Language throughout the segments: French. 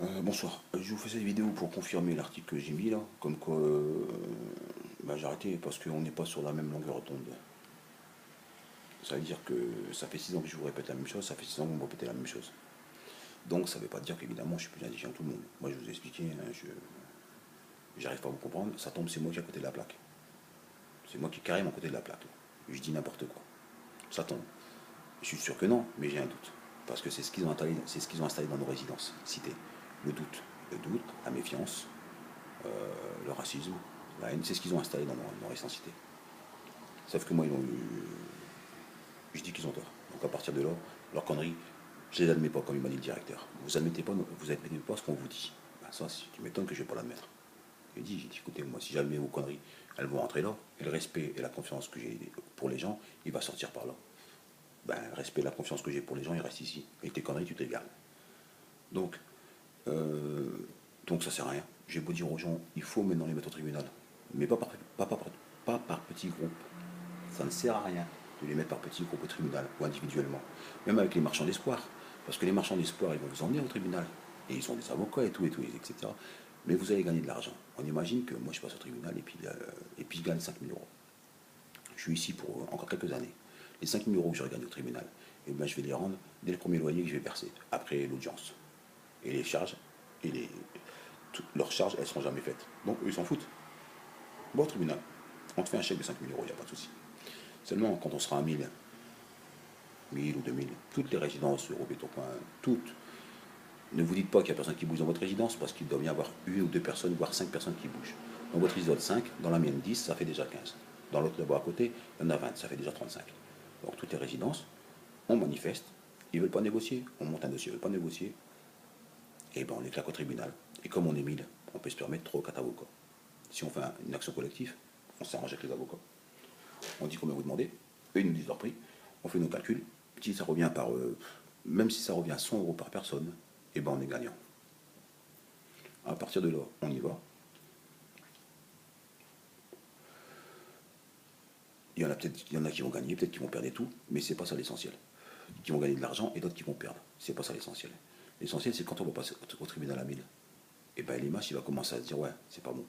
Bonsoir, je vous fais cette vidéo pour confirmer l'article que j'ai mis là, comme quoi j'ai arrêté parce qu'on n'est pas sur la même longueur d'onde. Ça veut dire que ça fait 6 ans que je vous répète la même chose, ça fait 6 ans que vous me répétez la même chose. Donc ça ne veut pas dire qu'évidemment je suis plus intelligent que tout le monde. Moi je vous ai expliqué, j'arrive pas à vous comprendre, ça tombe, c'est moi qui est à côté de la plaque. C'est moi qui est carrément à côté de la plaque. Je dis n'importe quoi. Ça tombe. Je suis sûr que non, mais j'ai un doute. Parce que c'est ce qu'ils ont installé dans nos résidences, cités. Le doute. Le doute, la méfiance, le racisme, la haine, c'est ce qu'ils ont installé dans nos résidences cités. Sauf que moi, je dis qu'ils ont tort. Donc à partir de là, leurs conneries, je les admets pas, comme il m'a dit le directeur. Vous admettez pas ce qu'on vous dit. Ben ça, tu m'étonnes que je vais pas l'admettre. J'ai dit, écoutez, moi, si jamais vos conneries, elles vont rentrer là, et le respect et la confiance que j'ai pour les gens, il va sortir par là. Ben, le respect et la confiance que j'ai pour les gens, il reste ici. Et tes conneries, tu te les gardes. Donc, euh, donc ça sert à rien. J'ai beau dire aux gens, il faut maintenant les mettre au tribunal. Mais pas par petits groupes. Ça ne sert à rien de les mettre par petits groupes au tribunal ou individuellement. Même avec les marchands d'espoir. Parce que les marchands d'espoir, ils vont vous emmener au tribunal. Et ils ont des avocats et tout, etc. Mais vous allez gagner de l'argent. On imagine que moi je passe au tribunal et puis je gagne 5 000 euros. Je suis ici pour encore quelques années. Les 5 000 euros que j'aurais gagné au tribunal, eh ben, je vais les rendre dès le premier loyer que je vais verser, après l'audience. Et les charges, et leurs charges, elles ne seront jamais faites. Donc eux, ils s'en foutent. Bon, au tribunal, on te fait un chèque de 5 000 euros, il n'y a pas de souci. Seulement, quand on sera à 1000 ou 2000, toutes les résidences Eurobétopoint, toutes, ne vous dites pas qu'il n'y a personne qui bouge dans votre résidence, parce qu'il doit bien y avoir une ou deux personnes, voire 5 personnes qui bougent. Dans votre résidence 5, dans la mienne 10, ça fait déjà 15. Dans l'autre là-bas à côté, il y en a 20, ça fait déjà 35. Donc toutes les résidences, on manifeste, ils ne veulent pas négocier, on monte un dossier, ils ne veulent pas négocier, et ben on les claque au tribunal. Et comme on est 1000, on peut se permettre 3 ou 4 avocats. Si on fait une action collective, on s'arrange avec les avocats. On dit combien vous demandez, eux ils nous disent leur prix, on fait nos calculs, si ça revient même si ça revient à 100 euros par personne, et ben on est gagnant. À partir de là, on y va. Il y en a qui vont gagner, peut-être qui vont perdre et tout, mais c'est pas ça l'essentiel. Qui vont gagner de l'argent et d'autres qui vont perdre. C'est pas ça l'essentiel. L'essentiel, c'est quand on va passer au tribunal à 1000. Et ben l'image, il va commencer à se dire, ouais, c'est pas bon.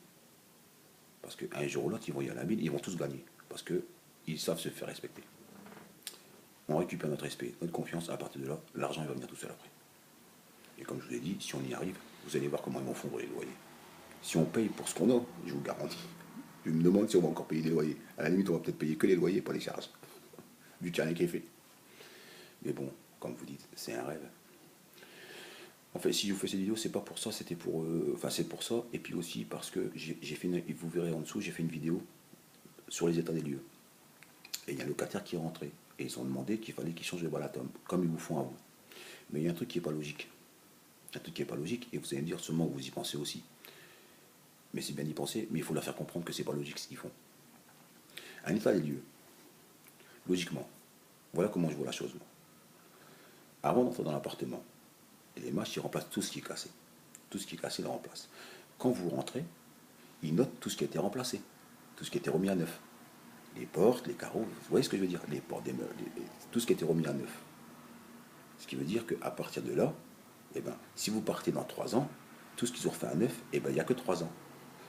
Parce qu'un jour ou l'autre, ils vont y aller à 1000, ils vont tous gagner. Parce qu'ils savent se faire respecter. On récupère notre respect, notre confiance, à partir de là, l'argent il va venir tout seul après. Et comme je vous l'ai dit, si on y arrive, vous allez voir comment ils vont fondre les loyers. Si on paye pour ce qu'on a, je vous garantis. Je me demande si on va encore payer les loyers. À la limite, on va peut-être payer que les loyers, pas les charges. Du terrain qui est fait. Mais bon, comme vous dites, c'est un rêve. En fait, si je vous fais cette vidéo, c'est pas pour ça, c'était pour. Enfin, c'est pour ça, et puis aussi parce que j'ai fait vous verrez en dessous, j'ai fait une vidéo sur les états des lieux. Et il y a un locataire qui est rentré. Et ils ont demandé qu'il fallait qu'ils changent le balatum, comme ils vous font à vous. Mais il y a un truc qui n'est pas logique. Un truc qui n'est pas logique, et vous allez me dire seulement que vous y pensez aussi. Mais c'est bien d'y penser, mais il faut leur faire comprendre que c'est pas logique ce qu'ils font. Un état des lieux, logiquement, voilà comment je vois la chose, moi. Avant d'entrer dans l'appartement, les machines remplacent tout ce qui est cassé. Tout ce qui est cassé, ils le remplacent. Quand vous rentrez, ils notent tout ce qui a été remplacé, tout ce qui a été remis à neuf. Les portes, les carreaux, vous voyez ce que je veux dire? Les portes, tout ce qui a été remis à neuf. Ce qui veut dire qu'à partir de là, eh ben, si vous partez dans 3 ans, tout ce qu'ils ont refait à neuf, eh ben, il n'y a que 3 ans.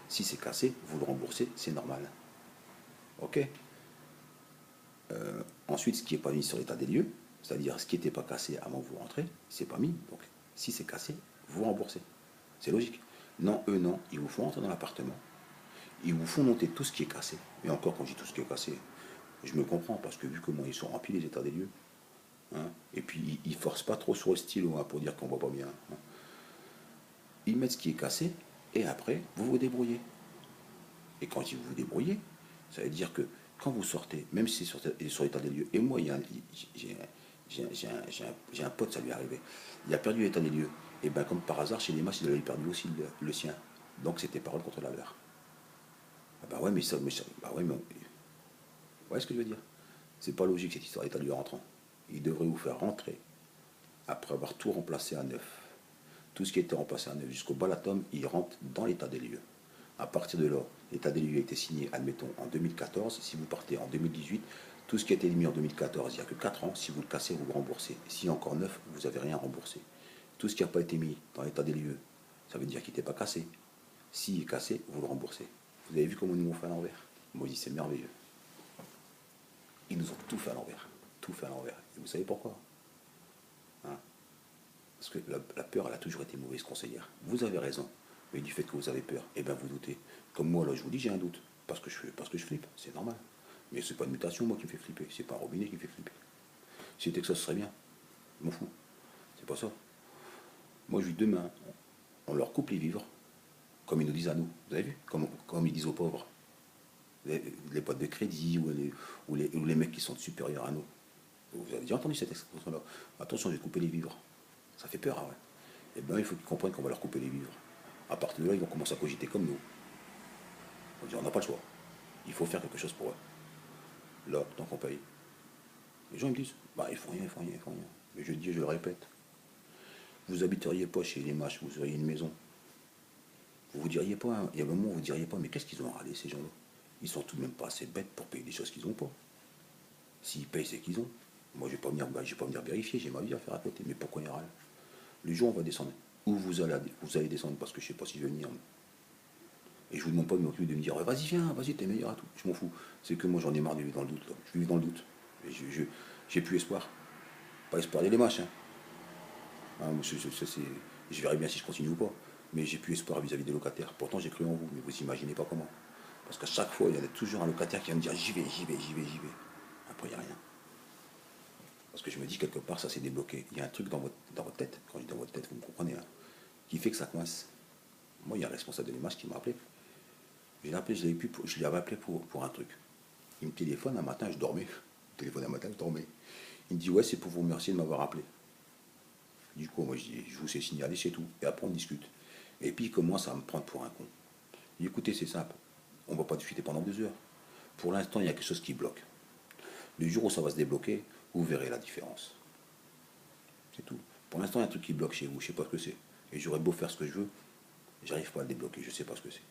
Si c'est cassé, vous le remboursez, c'est normal. Ok. Ensuite, ce qui n'est pas mis sur l'état des lieux, c'est-à-dire ce qui n'était pas cassé avant que vous rentrez, c'est pas mis. Donc, si c'est cassé, vous remboursez. C'est logique. Non, eux, non. Ils vous font entrer dans l'appartement. Ils vous font noter tout ce qui est cassé. Et encore, quand je dis tout ce qui est cassé, je me comprends, parce que vu comment ils sont remplis, les états des lieux, hein, et puis ils ne forcent pas trop sur le stylo, hein, pour dire qu'on ne voit pas bien. Hein. Ils mettent ce qui est cassé, et après, vous vous débrouillez. Et quand vous vous débrouillez, ça veut dire que quand vous sortez, même si c'est sur l'état des lieux, et moi, j'ai un pote, ça lui est arrivé, il a perdu l'état des lieux. Et bien, comme par hasard, chez les matchs, il avait perdu aussi le sien. Donc, c'était parole contre la leur. Ah bah ouais, bah ouais, mais vous voyez ce que je veux dire? C'est pas logique cette histoire d'état des lieux rentrant. Il devrait vous faire rentrer après avoir tout remplacé à neuf. Tout ce qui a été remplacé à neuf jusqu'au balatum, il rentre dans l'état des lieux. À partir de là, l'état des lieux a été signé, admettons, en 2014. Si vous partez en 2018, tout ce qui a été mis en 2014, il n'y a que 4 ans. Si vous le cassez, vous le remboursez. S'il y a encore 9, vous n'avez rien remboursé. Tout ce qui n'a pas été mis dans l'état des lieux Ça veut dire qu'il n'était pas cassé. S'il est cassé, vous le remboursez. Vous avez vu comment ils nous ont fait à l'envers? Moi, je dis, c'est merveilleux. Ils nous ont tout fait à l'envers. Tout fait à l'envers. Et vous savez pourquoi? Hein? Parce que la peur, elle a toujours été mauvaise conseillère. Vous avez raison. Mais du fait que vous avez peur, eh bien vous doutez. Comme moi, là, je vous dis, j'ai un doute. Parce que je flippe. C'est normal. Mais c'est pas une mutation, moi, qui me fait flipper. C'est pas un robinet qui me fait flipper. Si c'était que ça, ce serait bien. Je m'en fous. C'est pas ça. Moi, je dis demain, on leur coupe les vivres, comme ils nous disent à nous. Vous avez vu? Comme ils disent aux pauvres. Les boîtes de crédit ou les mecs qui sont supérieurs à nous. Vous avez déjà entendu cette expression-là? Attention, j'ai coupé les vivres. Ça fait peur, hein, ouais. Eh bien, il faut qu'ils comprennent qu'on va leur couper les vivres. À partir de là, ils vont commencer à cogiter comme nous. On va dire, on n'a pas le choix. Il faut faire quelque chose pour eux. Là, tant qu'on paye. Les gens ils me disent, bah ils font rien, ils font rien, ils font rien. Mais je dis, je le répète, vous habiteriez pas chez les Mâches, vous auriez une maison. Vous vous diriez pas, hein, il y a un moment où vous diriez pas, mais qu'est-ce qu'ils ont à râler ces gens-là? Ils sont tout de même pas assez bêtes pour payer des choses qu'ils n'ont pas. S'ils payent, c'est qu'ils ont. Moi, je vais pas venir vérifier, j'ai ma vie à faire à côté. Mais pourquoi ils râlent? Le jour où on va descendre, où vous allez descendre parce que je sais pas si je vais venir. Et je vous demande pas de m'occuper de me dire, vas-y, viens, vas-y, t'es meilleur à tout. Je m'en fous. C'est que moi, j'en ai marre de vivre dans le doute. Là. Je vis dans le doute. Et j'ai plus espoir. Pas espoir des Mâches. Hein. Hein, je verrai bien si je continue ou pas. Mais j'ai plus espoir vis-à-vis des locataires. Pourtant, j'ai cru en vous, mais vous imaginez pas comment. Parce qu'à chaque fois, il y a toujours un locataire qui va me dire, j'y vais, j'y vais, j'y vais, j'y vais. Après, il n'y a rien. Parce que je me dis, quelque part, ça s'est débloqué. Il y a un truc dans votre tête, quand je dis dans votre tête, vous me comprenez, hein, qui fait que ça coince. Moi, il y a un responsable de l'image qui m'a appelé. Je l'ai appelé, je l'avais appelé pour un truc. Il me téléphone un matin, je dormais. Il me téléphone un matin, je dormais. Il me dit, ouais, c'est pour vous remercier de m'avoir appelé. Du coup, moi, je dis, je vous ai signalé, c'est tout. Et après, on discute. Et puis, il commence à me prendre pour un con. Je dis, écoutez, c'est simple. On ne va pas discuter pendant 2 heures. Pour l'instant, il y a quelque chose qui bloque. Le jour où ça va se débloquer, vous verrez la différence. C'est tout. Pour l'instant, il y a un truc qui bloque chez vous, je ne sais pas ce que c'est. Et j'aurais beau faire ce que je veux, j'arrive pas à le débloquer, je ne sais pas ce que c'est.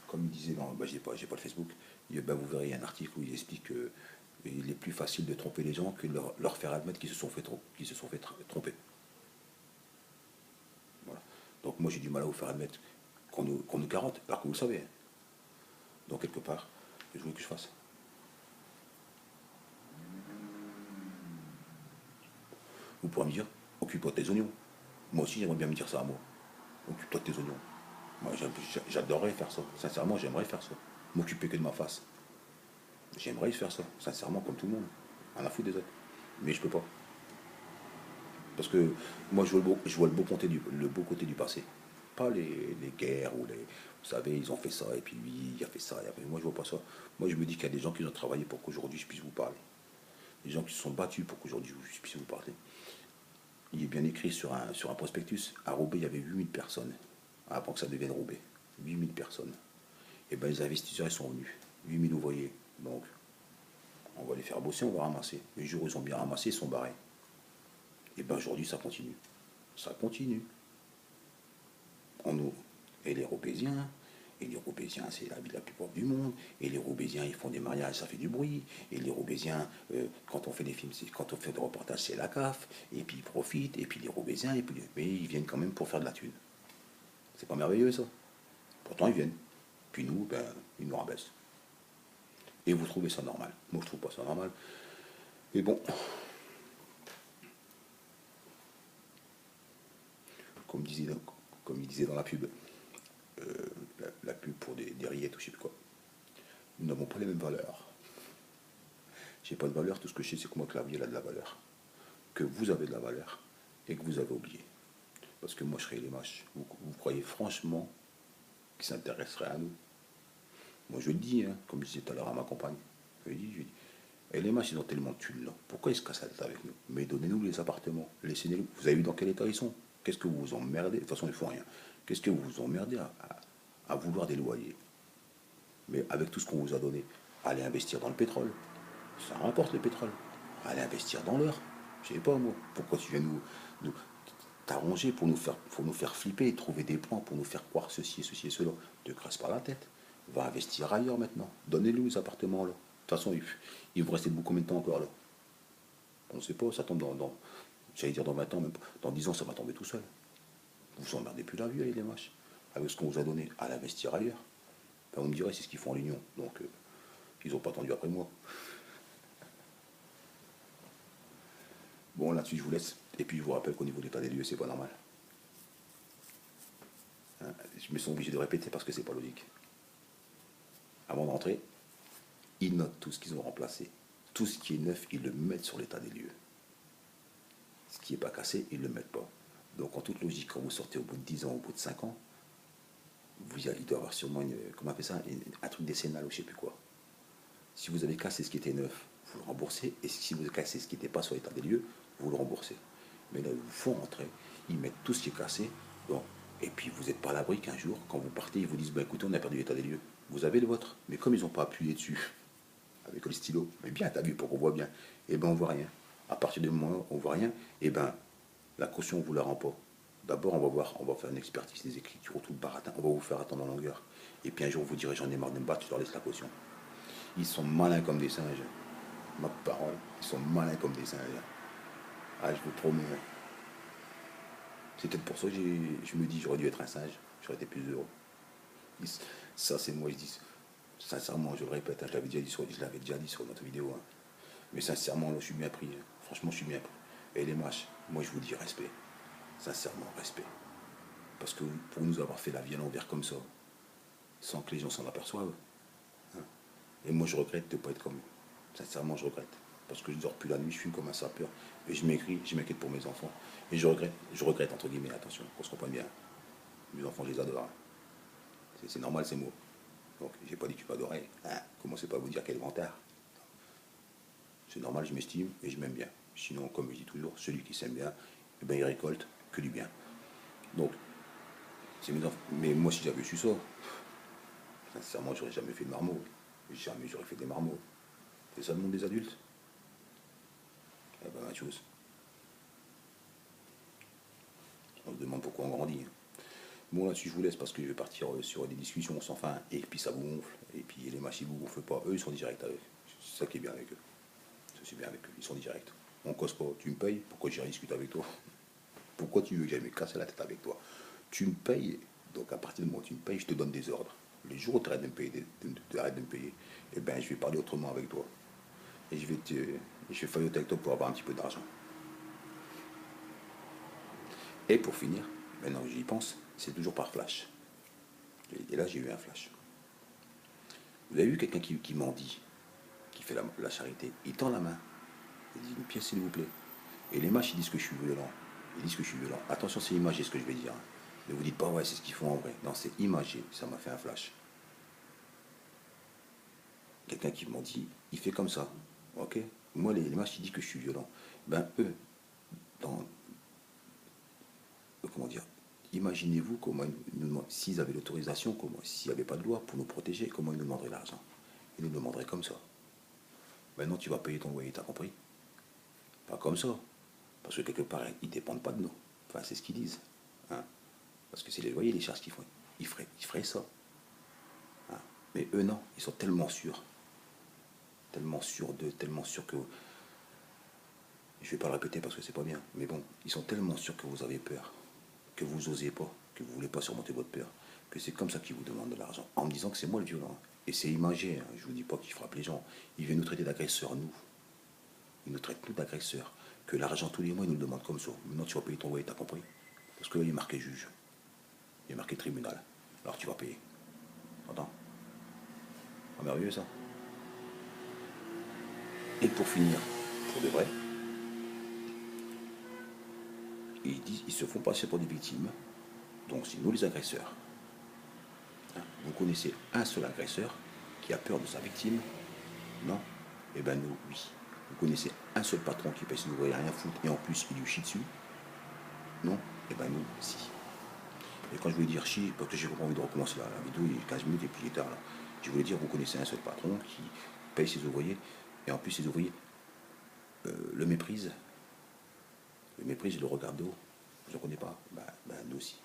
Comme il disait dans, j'ai pas le Facebook, vous verrez un article où il explique qu'il est plus facile de tromper les gens que de leur faire admettre qu'ils se sont fait tromper. Voilà. Donc moi j'ai du mal à vous faire admettre qu'on nous carotte, alors que vous le savez. Donc quelque part, que je voulais que je fasse. Vous pourrez me dire, occupe-toi de tes oignons. Moi aussi j'aimerais bien me dire ça à moi. Occupe-toi de tes oignons. Moi j'adorerais faire ça. Sincèrement, j'aimerais faire ça. M'occuper que de ma face. J'aimerais faire ça. Sincèrement, comme tout le monde. Rien à foutre des autres. Mais je peux pas. Parce que moi je vois le beau côté du passé. Pas les guerres ou les. Vous savez, ils ont fait ça, et puis lui, il a fait ça. Et après, moi je vois pas ça. Moi je me dis qu'il y a des gens qui ont travaillé pour qu'aujourd'hui je puisse vous parler. Des gens qui se sont battus pour qu'aujourd'hui je puisse vous parler. Il est bien écrit sur un prospectus. À Roubaix, il y avait 8000 personnes. Avant que ça devienne Roubaix. 8000 personnes. Et bien les investisseurs ils sont venus. 8000 ouvriers. Donc, on va les faire bosser, on va ramasser. Les jours où ils ont bien ramassé, ils sont barrés. Et bien aujourd'hui, ça continue. Ça continue. On ouvre. Et les Roubaisiens, c'est la ville la plus pauvre du monde. Et les Roubaisiens, ils font des mariages, ça fait du bruit. Et les Roubaisiens, quand on fait des films, quand on fait des reportages, c'est la CAF. Et puis ils profitent. Et puis les Roubaisiens, mais ils viennent quand même pour faire de la thune. C'est pas merveilleux ça? Pourtant, ils viennent. Puis nous, ils nous rabaissent. Et vous trouvez ça normal? Moi, je trouve pas ça normal. Mais bon, comme, disait, comme il disait dans la pub, la pub pour des rillettes ou je sais plus quoi, nous n'avons pas les mêmes valeurs. J'ai pas de valeur, tout ce que je sais, c'est que moi, que la vie, elle a de la valeur. Que vous avez de la valeur et que vous avez oublié. Parce que moi, je serais les mâches. Vous croyez franchement qu'ils s'intéresseraient à nous? Moi, je le dis, hein, comme je disais tout à l'heure à ma compagne. Je lui dis, et les mâches, ils ont tellement de thunes là. Pourquoi ils se cassent la tête avec nous? Mais donnez-nous les appartements. Laissez-les. Vous avez vu dans quel état ils sont? Qu'est-ce que vous vous emmerdez? De toute façon, ils font rien. Qu'est-ce que vous vous emmerdez à vouloir des loyers? Mais avec tout ce qu'on vous a donné, allez investir dans le pétrole. Ça rapporte le pétrole. Allez investir dans l'or. Je sais pas moi. Pourquoi tu viens nous t'arranger pour nous faire flipper et trouver des plans pour nous faire croire ceci et cela? Ne te crasse pas la tête. Va investir ailleurs maintenant. Donnez-nous les appartements là. De toute façon, il vous reste combien de temps encore là? On ne sait pas, ça tombe j'allais dire dans 20 ans, même dans 10 ans, ça va tomber tout seul. Vous vous emmerdez plus la vie avec les matchs. Avec ce qu'on vous a donné à l'investir ailleurs. Ben, on me dirait c'est ce qu'ils font en l'Union. Donc ils n'ont pas attendu après moi. Bon, là-dessus, je vous laisse. Et puis, je vous rappelle qu'au niveau de l'état des lieux, c'est pas normal. Hein, je me sens obligé de répéter parce que c'est pas logique. Avant d'entrer, ils notent tout ce qu'ils ont remplacé. Tout ce qui est neuf, ils le mettent sur l'état des lieux. Ce qui n'est pas cassé, ils ne le mettent pas. Donc, en toute logique, quand vous sortez au bout de 10 ans, au bout de 5 ans, il doit y avoir sûrement comment on appelle ça, un truc décennal ou je ne sais plus quoi. Si vous avez cassé ce qui était neuf, vous le remboursez. Et si vous avez cassé ce qui n'était pas sur l'état des lieux, vous le remboursez. Mais là, ils vous font rentrer, ils mettent tout ce qui est cassé. Donc, et puis, vous n'êtes pas à l'abri qu'un jour, quand vous partez, ils vous disent, bah, écoutez, on a perdu l'état des lieux. Vous avez le vôtre. Mais comme ils n'ont pas appuyé dessus, avec le stylo, mais bien, t'as vu, pour qu'on voit bien, et ben on voit rien. À partir du moment où on voit rien, et ben la caution, on vous la rend pas. D'abord, on va voir, on va faire une expertise des écritures, tout le baratin, on va vous faire attendre en longueur. Et puis un jour, vous direz, j'en ai marre de me battre, je leur laisse la caution. Ils sont malins comme des singes. Ma parole, ils sont malins comme des singes. Ah, je vous promets. C'est peut-être pour ça que je me dis, j'aurais dû être un singe, j'aurais été plus heureux. Ça, c'est moi, je dis, sincèrement, je le répète, hein, je l'avais déjà dit sur notre vidéo. Hein. Mais sincèrement, là, je suis bien pris. Hein. Franchement, je suis bien pris. Et les matchs, moi, je vous dis respect. Sincèrement, respect. Parce que pour nous avoir fait la vie à l'envers comme ça, sans que les gens s'en aperçoivent, hein. Et moi, je regrette de ne pas être comme eux. Sincèrement, je regrette. Parce que je ne dors plus la nuit, je fume comme un sapeur. Et je m'écris, je m'inquiète pour mes enfants. Et je regrette entre guillemets, attention, qu'on se comprenne bien. Mes enfants, je les adore. Hein. C'est normal ces mots. Donc, j'ai pas dit que tu m'adorais. Hein. Commencez pas à vous dire quel grand art. C'est normal, je m'estime et je m'aime bien. Sinon, comme je dis toujours, celui qui s'aime bien, eh ben, il récolte que du bien. Donc, c'est mes enfants. Mais moi, si j'avais su ça, sincèrement, j'aurais jamais fait de marmot. Jamais j'aurais fait des marmots. C'est ça le monde des adultes. Eh ben, la chose. On se demande pourquoi on grandit. Bon, là-dessus, je vous laisse parce que je vais partir sur des discussions sans fin. Et puis, ça vous gonfle. Et puis, les machines vous gonflent pas. Eux, ils sont directs avec. C'est ça qui est bien avec eux. C'est bien avec eux. Ils sont directs. On cause pas. Tu me payes. Pourquoi j'irai discuter avec toi? Pourquoi tu veux que j'aille me casser la tête avec toi? Tu me payes. Donc, à partir du moment où tu me payes, je te donne des ordres. Les jours où tu arrêtes de me payer, eh ben, je vais parler autrement avec toi. Et je vais failloter avec toi pour avoir un petit peu d'argent. Et pour finir, maintenant que j'y pense, c'est toujours par flash. Et là, j'ai eu un flash. Vous avez vu quelqu'un qui mendie, qui fait la charité, il tend la main, il dit une pièce s'il vous plaît. Et les mâches, ils disent que je suis violent. Ils disent que je suis violent. Attention, c'est imagé ce que je vais dire. Ne vous dites pas, ouais, c'est ce qu'ils font en vrai. Non, c'est imagé, ça m'a fait un flash. Quelqu'un qui mendie, il fait comme ça. Ok. Moi, les mâches, ils disent que je suis violent. Ben, eux, dans, comment dire, imaginez-vous comment s'ils avaient l'autorisation, s'il n'y avait pas de loi pour nous protéger, comment ils nous demanderaient l'argent? Ils nous demanderaient comme ça. Maintenant, tu vas payer ton loyer, t'as compris? Pas comme ça. Parce que quelque part, ils ne dépendent pas de nous. Enfin, c'est ce qu'ils disent. Hein. Parce que c'est les loyers, les charges qu'ils font. Ils feraient ça. Hein. Mais eux, non. Ils sont tellement sûrs. Tellement sûrs d'eux, tellement sûrs que... Je ne vais pas le répéter parce que c'est pas bien. Mais bon, ils sont tellement sûrs que vous avez peur. Que vous n'osez pas. Que vous ne voulez pas surmonter votre peur. Que c'est comme ça qu'ils vous demandent de l'argent. En me disant que c'est moi le violent. Et c'est imagé. Hein. Je ne vous dis pas qu'ils frappent les gens. Ils viennent nous traiter d'agresseurs, nous. Ils nous traitent nous d'agresseurs. Que l'argent tous les mois, ils nous le demandent comme ça. Maintenant, tu vas payer ton loyer, t'as compris? Parce que là, il est marqué juge. Il est marqué tribunal. Alors, tu vas payer. Entends? Pas merveilleux, ça? Et pour finir, pour de vrai, ils se font passer pour des victimes. Donc, c'est nous les agresseurs. Hein? Vous connaissez un seul agresseur qui a peur de sa victime? Non? Eh bien, nous, oui. Vous connaissez un seul patron qui paye ses ouvriers rien foutre et en plus, il lui chie dessus? Non? Eh bien, nous, si. Et quand je voulais dire chi, parce que j'ai pas envie de recommencer la vidéo, il y a 15 minutes et puis il est tard là. Je voulais dire, vous connaissez un seul patron qui paye ses ouvriers, et en plus ses ouvriers le méprisent. Le méprisent, le regardent de haut. Je ne connais pas. Ben, nous aussi.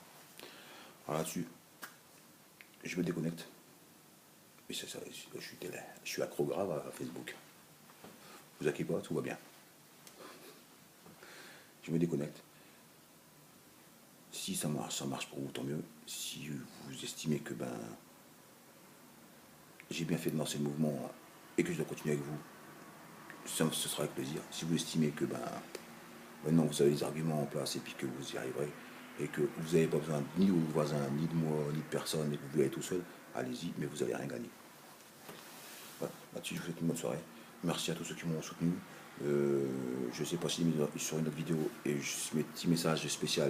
Alors là-dessus, je me déconnecte. Et c'est ça, je suis accro grave à Facebook. Vous inquiétez pas, tout va bien. Je me déconnecte. Si ça marche pour vous, tant mieux. Si vous estimez que j'ai bien fait de lancer le mouvement et que je dois continuer avec vous, ce sera avec plaisir. Si vous estimez que maintenant vous avez les arguments en place et puis que vous y arriverez, et que vous n'avez pas besoin ni de vos voisins, ni de moi, ni de personne, et que vous voulez aller tout seul, allez-y, mais vous n'allez rien gagner. Voilà. Là-dessus, je vous souhaite une bonne soirée. Merci à tous ceux qui m'ont soutenu. Je ne sais pas si sur une autre vidéo, et mes petits messages spéciaux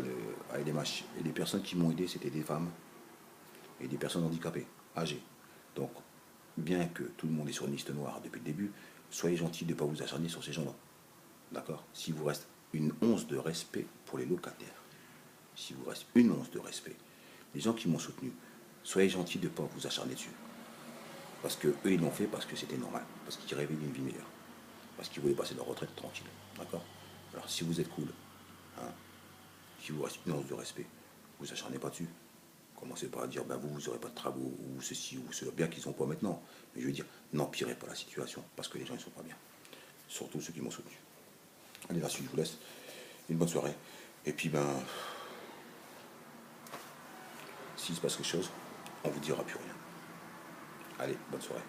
à LMH. Et les personnes qui m'ont aidé, c'était des femmes et des personnes handicapées, âgées. Donc, bien que tout le monde est sur une liste noire depuis le début, soyez gentils de ne pas vous acharner sur ces gens-là. D'accord? S'il vous reste une once de respect pour les locataires, s'il vous reste une once de respect, les gens qui m'ont soutenu, soyez gentils de ne pas vous acharner dessus. Parce que eux, ils l'ont fait parce que c'était normal, parce qu'ils rêvaient d'une vie meilleure, parce qu'ils voulaient passer leur retraite tranquille. D'accord? Alors, si vous êtes cool, hein, si vous reste une once de respect, vous acharnez pas dessus. Commencez pas à dire, vous n'aurez pas de travaux, ou ceci, ou cela, bien qu'ils n'ont pas maintenant. Mais je veux dire, n'empirez pas la situation, parce que les gens, ils sont pas bien. Surtout ceux qui m'ont soutenu. Allez, là-dessus, je vous laisse. Une bonne soirée. Et puis, s'il se passe quelque chose, on vous dira plus rien. Allez, bonne soirée.